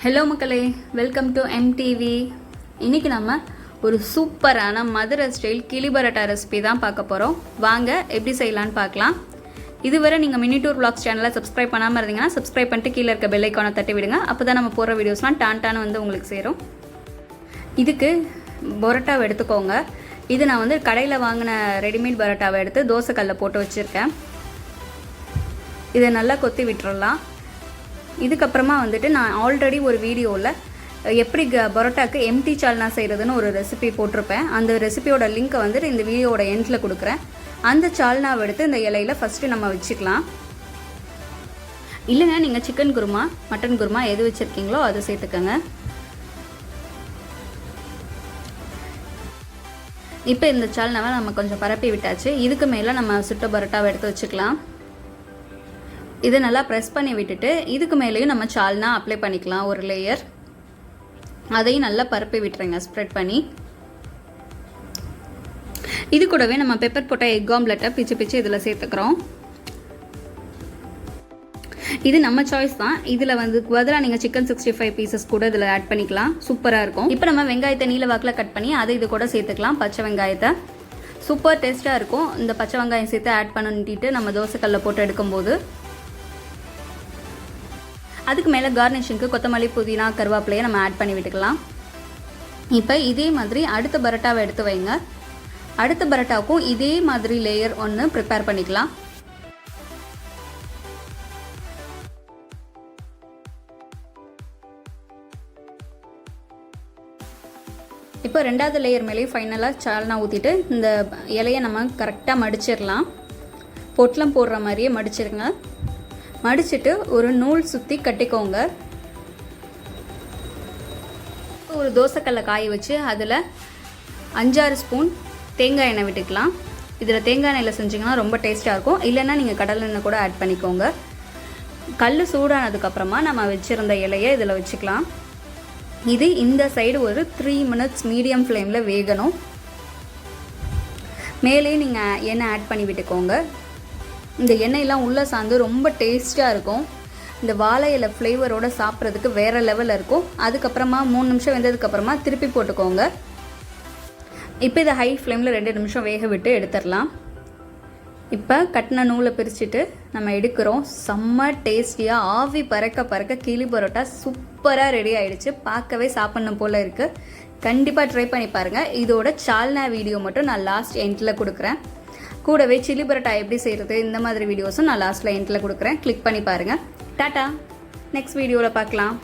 Hello மக்களே, welcome to MTV. இன்றைக்கி நம்ம ஒரு சூப்பரான மதுரை ஸ்டைல் கிளி பரோட்டா ரெசிபி தான் பார்க்க போகிறோம். வாங்க எப்படி செய்யலான்னு பார்க்கலாம். இதுவரை நீங்கள் மினி டூர் விளாக்ஸ் சேனலை சப்ஸ்கிரைப் பண்ணாமல் இருந்தீங்கன்னா சப்ஸ்கிரைப் பண்ணிட்டு கீழே இருக்க பெல் ஐக்கானை தட்டி விடுங்க. அப்போ தான் நம்ம போகிற வீடியோஸ்லாம் டான்டான்னு வந்து உங்களுக்கு சேரும். இதுக்கு பரோட்டாவை எடுத்துக்கோங்க. இது நான் வந்து கடையில் வாங்கின ரெடிமேட் பரோட்டாவை எடுத்து தோசைக்கல்லில் போட்டு வச்சுருக்கேன். இதை நல்லா கொத்தி விட்டுறலாம். இதுக்கப்புறமா வந்துட்டு நான் ஆல்ரெடி ஒரு வீடியோவில் எப்படி பரோட்டாக்கு எம்டி சால்னா செய்கிறதுன்னு ஒரு ரெசிபி போட்டிருப்பேன். அந்த ரெசிபியோட லிங்க்கை வந்துட்டு இந்த வீடியோவோட எண்டில் கொடுக்குறேன். அந்த சால்னாவை எடுத்து இந்த இலையில் ஃபஸ்ட்டு நம்ம வச்சுக்கலாம். இல்லைன்னா நீங்கள் சிக்கன் குருமா, மட்டன் குருமா எது வச்சுருக்கீங்களோ அதை சேர்த்துக்கோங்க. இப்போ இந்த சால்னாவை நம்ம கொஞ்சம் பரப்பி விட்டாச்சு. இதுக்கு மேலே நம்ம சுட்ட பரோட்டாவை எடுத்து வச்சுக்கலாம். இதை நல்லா ப்ரெஸ் பண்ணி விட்டுட்டு இதுக்கு மேலேயும் நம்ம சால்னா அப்ளை பண்ணிக்கலாம். ஒரு லேயர் அதையும் நல்லா பரப்பி விட்டுருங்க ஸ்ப்ரெட் பண்ணி. இது கூடவே நம்ம பெப்பர் போட்ட எக் ஆம்லெட்டை பிச்சு இதில் சேர்த்துக்கிறோம். இது நம்ம சாய்ஸ் தான். இதில் வந்து பதிலாக நீங்கள் சிக்கன் 65 பீசஸ் கூட இதில் ஆட் பண்ணிக்கலாம். சூப்பராக இருக்கும். இப்போ நம்ம வெங்காயத்தை நீல வாக்கில் கட் பண்ணி அதை இது கூட சேர்த்துக்கலாம். பச்சை வெங்காயத்தை சூப்பர் டேஸ்ட்டாக இருக்கும். இந்த பச்சை வெங்காயம் சேர்த்து ஆட் பண்ணிட்டு நம்ம தோசைக்கல்லில் போட்டு எடுக்கும்போது அதுக்கு மேலே கார்னிஷிங்க்கு கொத்தமல்லி, புதினா, கருவேப்பிலையை நம்ம ஆட் பண்ணி விட்டுக்கலாம். இப்போ இதே மாதிரி அடுத்த பரோட்டாவை எடுத்து வைங்க. அடுத்த பரோட்டாவுக்கும் இதே மாதிரி லேயர் ஒன்று ப்ரிப்பேர் பண்ணிக்கலாம். இப்போ ரெண்டாவது லேயர் மேலேயும் ஃபைனலாக சால்னா ஊற்றிட்டு இந்த இலையை நம்ம கரெக்டாக மடிச்சிடலாம். பொட்டலம் போடுற மாதிரியே மடிச்சிருங்க. மடிச்சுட்டு ஒரு நூல் சுற்றி கட்டிக்கோங்க. ஒரு தோசைக்கல்லை காய வச்சு அதில் 5-6 ஸ்பூன் தேங்காய் எண்ணெய் விட்டுக்கலாம். இதில் தேங்காய் எண்ணெயில் செஞ்சிங்கன்னா ரொம்ப டேஸ்ட்டாக இருக்கும். இல்லைன்னா நீங்கள் கடலை எண்ணெய் கூட ஆட் பண்ணிக்கோங்க. கல் சூடானதுக்கப்புறமா நம்ம வச்சுருந்த இலையை இதில் வச்சுக்கலாம். இது இந்த சைடு ஒரு 3 மினிட்ஸ் மீடியம் ஃப்ளேமில் வேகணும். மேலே நீங்கள் எண்ணெய் ஆட் பண்ணி விட்டுக்கோங்க. இந்த எண்ணெயெல்லாம் உள்ளே சார்ந்து ரொம்ப டேஸ்ட்டாக இருக்கும். இந்த வாழை இலை ஃப்ளேவரோடு சாப்பிட்றதுக்கு வேறு லெவலில் இருக்கும். அதுக்கப்புறமா 3 நிமிஷம் வெந்ததுக்கப்புறமா திருப்பி போட்டுக்கோங்க. இப்போ இதை ஹை ஃப்ளேமில் 2 நிமிஷம் வேக விட்டு எடுத்துடலாம். இப்போ கட்டின நூலை பிரிச்சுட்டு நம்ம எடுக்கிறோம். செம்ம டேஸ்டியாக ஆவி பறக்க கிளி பரோட்டா சூப்பராக ரெடி ஆகிடுச்சு. பார்க்கவே சாப்பிட்ணும் போல் இருக்குது. கண்டிப்பாக ட்ரை பண்ணி பாருங்கள். இதோட சால்னா வீடியோ மட்டும் நான் லாஸ்ட் எண்டில் கொடுக்குறேன். கூடவே சில்லி பரோட்டா எப்படி செய்கிறது இந்த மாதிரி வீடியோஸும் நான் லாஸ்ட்டில் எண்டில் கொடுக்குறேன். கிளிக் பண்ணி பாருங்கள். டாட்டா, நெக்ஸ்ட் வீடியோவில் பார்க்கலாம்.